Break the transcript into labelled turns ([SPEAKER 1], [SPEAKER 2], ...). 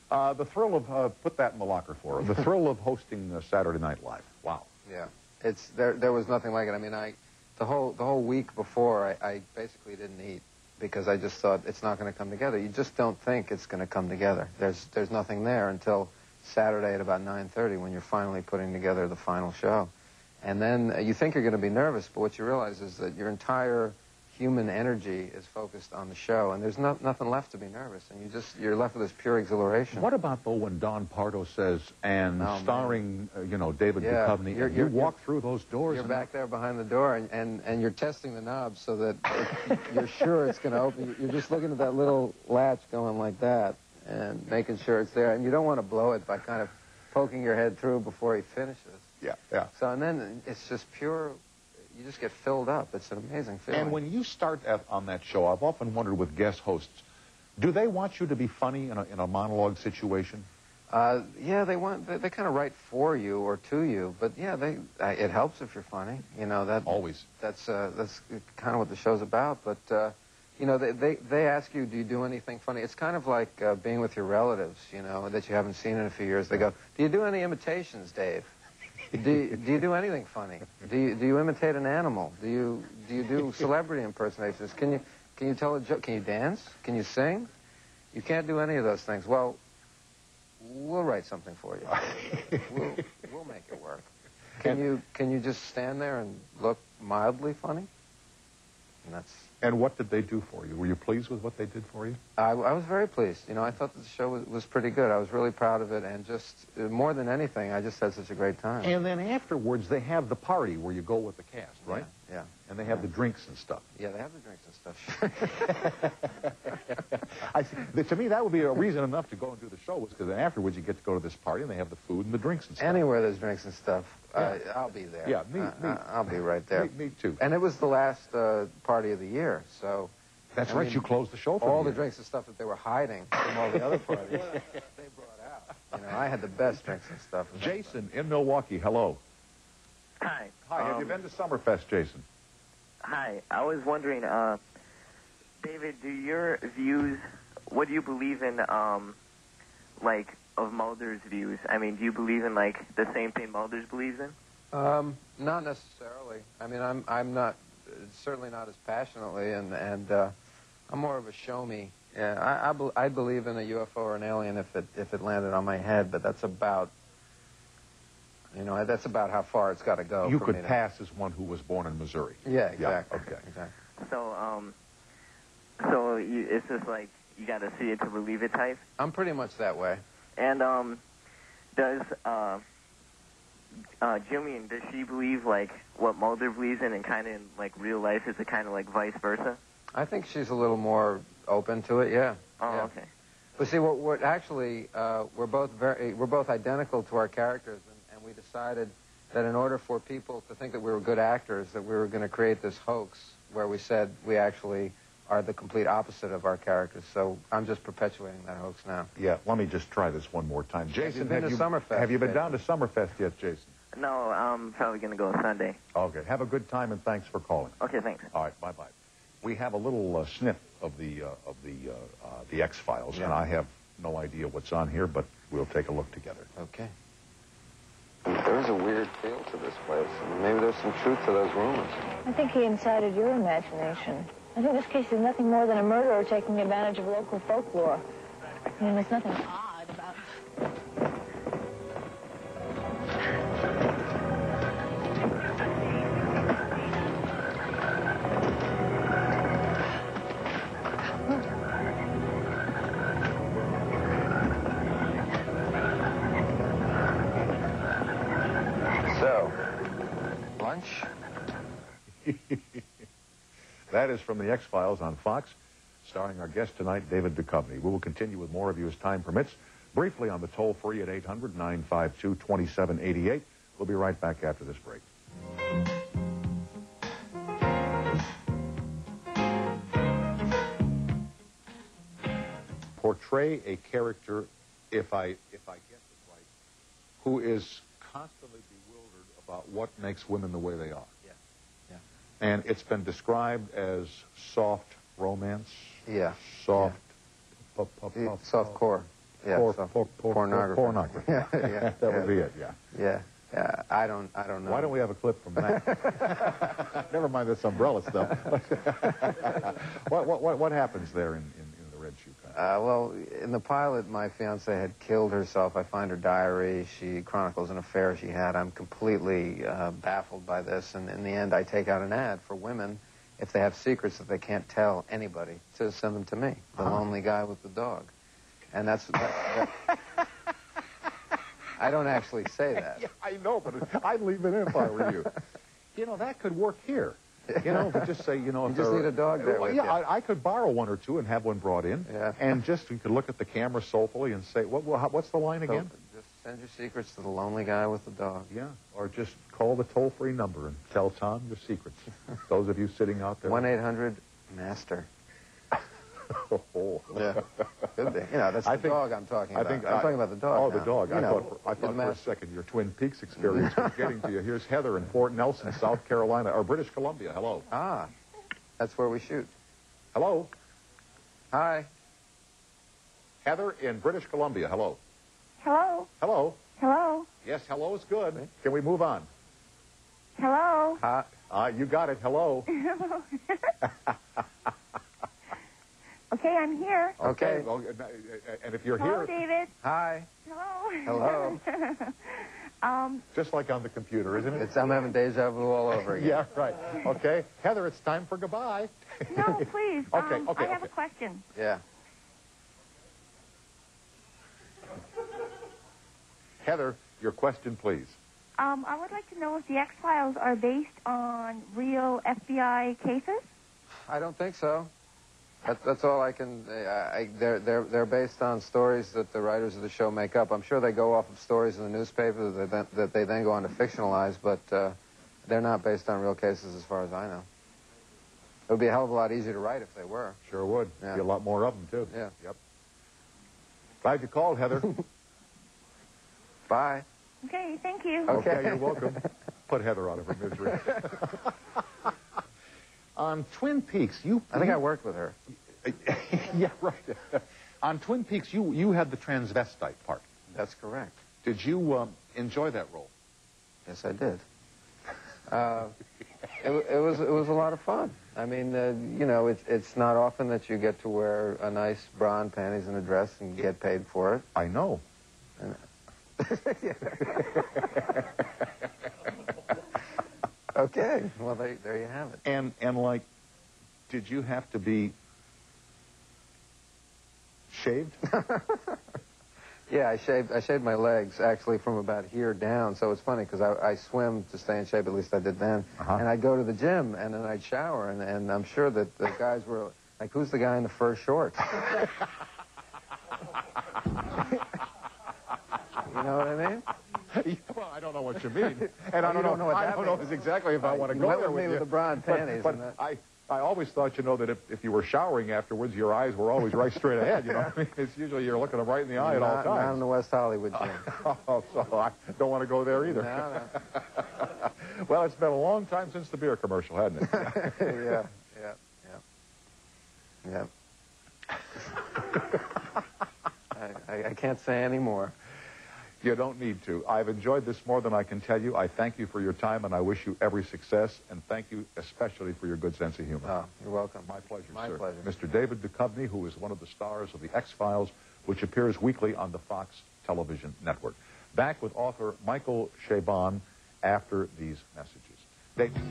[SPEAKER 1] The thrill of, put that in the locker for her, the thrill of hosting Saturday Night Live. Wow.
[SPEAKER 2] Yeah. There was nothing like it. I mean, the whole week before, I basically didn't eat because I just thought it's not going to come together. You just don't think it's going to come together. There's nothing there until Saturday at about 9:30 when you're finally putting together the final show. And then you think you're going to be nervous, but what you realize is that your entire human energy is focused on the show, and there's nothing left to be nervous, and you're left with this pure exhilaration.
[SPEAKER 1] What about, though, when Don Pardo says, and starring, you know, David Duchovny,
[SPEAKER 2] you
[SPEAKER 1] walk through those doors?
[SPEAKER 2] You're back there behind the door, and you're testing the knob so that you're sure it's going to open. You're just looking at that little latch going like that and making sure it's there, and you don't want to blow it by kind of poking your head through before he finishes.
[SPEAKER 1] Yeah, yeah.
[SPEAKER 2] So, and then it's just pure... You just get filled up. It's an amazing feeling.
[SPEAKER 1] And when you start on that show, I've often wondered with guest hosts, do they want you to be funny in a monologue situation?
[SPEAKER 2] Yeah, they kind of write for you or to you, but yeah, it helps if you're funny. You know that
[SPEAKER 1] always.
[SPEAKER 2] That's kind of what the show's about. But you know, they ask you, do you do anything funny? It's kind of like being with your relatives, you know, that you haven't seen in a few years. They go, do you do any imitations, Dave? Do you do anything funny? Do you imitate an animal? Do you do celebrity impersonations? Can you tell a joke? Can you dance? Can you sing? You can't do any of those things. Well, we'll write something for you. We'll make it work. Can you just stand there and look mildly funny? And that's.
[SPEAKER 1] And what did they do for you? Were you pleased with what they did for you?
[SPEAKER 2] I was very pleased. You know, I thought that the show was pretty good. I was really proud of it, and just more than anything, I just had such a great time.
[SPEAKER 1] And then afterwards, they have the party where you go with the cast, right?
[SPEAKER 2] Yeah.
[SPEAKER 1] And they have the drinks and stuff.
[SPEAKER 2] Yeah, they have the drinks and stuff.
[SPEAKER 1] To me, that would be a reason enough to go and do the show, was because then afterwards you get to go to this party and they have the food and the drinks and stuff.
[SPEAKER 2] Anywhere there's drinks and stuff,
[SPEAKER 1] yeah.
[SPEAKER 2] I'll be there.
[SPEAKER 1] Yeah, me.
[SPEAKER 2] I'll be right there.
[SPEAKER 1] Me too.
[SPEAKER 2] And it was the last party of the year, so...
[SPEAKER 1] That's right, you closed the show for
[SPEAKER 2] all the drinks and stuff that they were hiding from all the other parties, they brought out. You know, I had the best drinks and stuff.
[SPEAKER 1] Jason in Milwaukee, hello.
[SPEAKER 3] Hi.
[SPEAKER 1] Hi, have you been to Summerfest, Jason?
[SPEAKER 3] Hi, I was wondering, David, what do you believe in, like, of Mulder's views? I mean, do you believe in, like, the same thing Mulder's believes in?
[SPEAKER 2] Not necessarily. I mean, I'm not, certainly not as passionately, and I'm more of a show-me. Yeah, I believe in a UFO or an alien if it landed on my head, but that's about, you know, that's about how far it's got to go.
[SPEAKER 1] You could pass as one who was born in Missouri.
[SPEAKER 2] Yeah, exactly.
[SPEAKER 1] Yeah, okay.
[SPEAKER 2] Exactly.
[SPEAKER 3] So it's just like you got to see it to believe it type?
[SPEAKER 2] I'm pretty much that way.
[SPEAKER 3] And does Jillian, does she believe like what Mulder believes in, and kind of in like real life is it kind of like vice versa?
[SPEAKER 2] I think she's a little more open to it. Yeah.
[SPEAKER 3] Oh,
[SPEAKER 2] yeah.
[SPEAKER 3] okay.
[SPEAKER 2] But see, what actually we're both identical to our characters, and we decided that in order for people to think that we were good actors, that we were going to create this hoax where we said we actually are the complete opposite of our characters. So I'm just perpetuating that hoax now.
[SPEAKER 1] Yeah, let me just try this one more time. Jason,
[SPEAKER 2] have
[SPEAKER 1] you been down to Summerfest yet, Jason?
[SPEAKER 3] No, I'm probably going to go Sunday.
[SPEAKER 1] Okay, have a good time, and thanks for calling.
[SPEAKER 3] Okay, thanks.
[SPEAKER 1] All right, bye-bye. We have a little sniff of the X-Files, and I have no idea what's on here, but we'll take a look together.
[SPEAKER 2] Okay. There's a weird feel to this place. I mean, maybe there's some truth to those rumors.
[SPEAKER 4] I think he incited your imagination. I think this case is nothing more than a murderer taking advantage of local folklore. I mean, there's nothing odd about it.
[SPEAKER 2] So, lunch?
[SPEAKER 1] That is from the X-Files on Fox, starring our guest tonight, David Duchovny. We will continue with more of you as time permits, briefly on the toll-free at 800-952-2788. We'll be right back after this break. Portray a character, if I get this right, who is constantly bewildered about what makes women the way they are. And it's been described as soft romance.
[SPEAKER 2] Yeah.
[SPEAKER 1] Soft.
[SPEAKER 2] Soft core. Yeah, pornography.
[SPEAKER 1] Pornography.
[SPEAKER 2] Yeah,
[SPEAKER 1] That would be it, yeah.
[SPEAKER 2] Yeah. Yeah, I don't know.
[SPEAKER 1] Why don't we have a clip from that? Never mind this umbrella stuff. What happens there in the Red Shoe Country?
[SPEAKER 2] Well, in the pilot, my fiancée had killed herself. I find her diary. She chronicles an affair she had. I'm completely baffled by this. And in the end, I take out an ad for women, if they have secrets that they can't tell anybody, to send them to me, the lonely guy with the dog. And that's... I don't actually say that.
[SPEAKER 1] Yeah, I know, but I'd leave it in if I were you. You know, that could work here. You know, but just say, you know...
[SPEAKER 2] You just need a dog there with you.
[SPEAKER 1] I could borrow one or two and have one brought in.
[SPEAKER 2] Yeah.
[SPEAKER 1] And just, you could look at the camera soulfully and say, what's the line again?
[SPEAKER 2] Just send your secrets to the lonely guy with the dog.
[SPEAKER 1] Yeah, or just call the toll-free number and tell Tom your secrets. Those of you sitting out there.
[SPEAKER 2] 1-800-MASTER.
[SPEAKER 1] Oh.
[SPEAKER 2] Yeah. Could be. You know, that's the dog I'm talking about. I'm talking about the dog.
[SPEAKER 1] Oh,
[SPEAKER 2] now.
[SPEAKER 1] the dog. I thought for a second your Twin Peaks experience was getting to you. Here's Heather in Fort Nelson, South Carolina, or British Columbia. Hello.
[SPEAKER 2] Ah, that's where we shoot.
[SPEAKER 1] Hello.
[SPEAKER 2] Hi.
[SPEAKER 1] Heather in British Columbia. Hello.
[SPEAKER 5] Hello.
[SPEAKER 1] Hello.
[SPEAKER 5] Hello.
[SPEAKER 1] Yes, hello is good. Can we move on?
[SPEAKER 5] Hello.
[SPEAKER 1] You got it. Hello.
[SPEAKER 5] Okay, I'm here.
[SPEAKER 1] Okay. Well, and if you're
[SPEAKER 5] Hello,
[SPEAKER 1] here...
[SPEAKER 5] David.
[SPEAKER 2] Hi.
[SPEAKER 5] Hello.
[SPEAKER 2] Hello.
[SPEAKER 1] Just like on the computer, isn't it?
[SPEAKER 2] I'm having deja vu all over again.
[SPEAKER 1] Yeah, right. Okay. Heather, it's time for goodbye.
[SPEAKER 5] No, please.
[SPEAKER 1] Okay,
[SPEAKER 5] I have a question.
[SPEAKER 2] Yeah.
[SPEAKER 1] Heather, your question, please.
[SPEAKER 5] I would like to know if the X-Files are based on real FBI cases.
[SPEAKER 2] I don't think so. That's all I can... They're based on stories that the writers of the show make up. I'm sure they go off of stories in the newspaper that they then go on to fictionalize, but they're not based on real cases as far as I know. It would be a hell of a lot easier to write if they were.
[SPEAKER 1] Sure would.
[SPEAKER 2] Yeah.
[SPEAKER 1] Be a lot more of them, too.
[SPEAKER 2] Yeah.
[SPEAKER 1] Yep. Glad you called, Heather.
[SPEAKER 2] Bye.
[SPEAKER 5] Okay, thank you.
[SPEAKER 1] Okay, you're welcome. Put Heather out of her misery. On Twin Peaks,
[SPEAKER 2] I think I worked with her.
[SPEAKER 1] Yeah, right. On Twin Peaks, you had the transvestite part.
[SPEAKER 2] That's correct.
[SPEAKER 1] Did you enjoy that role?
[SPEAKER 2] Yes, I did. It was a lot of fun. I mean, you know, it's not often that you get to wear a nice bra and panties and a dress and get paid for it.
[SPEAKER 1] I know.
[SPEAKER 2] Okay. Well, there you have it.
[SPEAKER 1] And like, did you have to be shaved?
[SPEAKER 2] Yeah, I shaved my legs, actually, from about here down. So it's funny, because I swim to stay in shape, at least I did then. And I'd go to the gym, and then I'd shower, and I'm sure that the guys were like, who's the guy in the fur shorts? You know what I mean?
[SPEAKER 1] Well, I don't know what you mean. And I
[SPEAKER 2] don't know
[SPEAKER 1] exactly if I want to go there with you.
[SPEAKER 2] With the bra and panties.
[SPEAKER 1] But I always thought, you know, that if you were showering afterwards, your eyes were always right straight ahead, you know what I mean? It's usually you're looking them right in the eye at all times.
[SPEAKER 2] Not in the West Hollywood gym.
[SPEAKER 1] Oh, so I don't want to go there either.
[SPEAKER 2] No.
[SPEAKER 1] Well, it's been a long time since the beer commercial, hasn't it?
[SPEAKER 2] Yeah. I can't say any more.
[SPEAKER 1] You don't need to. I've enjoyed this more than I can tell you. I thank you for your time, and I wish you every success, and thank you especially for your good sense of humor.
[SPEAKER 2] Oh, you're welcome.
[SPEAKER 1] My pleasure,
[SPEAKER 2] My
[SPEAKER 1] sir.
[SPEAKER 2] pleasure.
[SPEAKER 1] Mr. David Duchovny, who is one of the stars of The X-Files, which appears weekly on the Fox television network. Back with author Michael Chabon after these messages. David.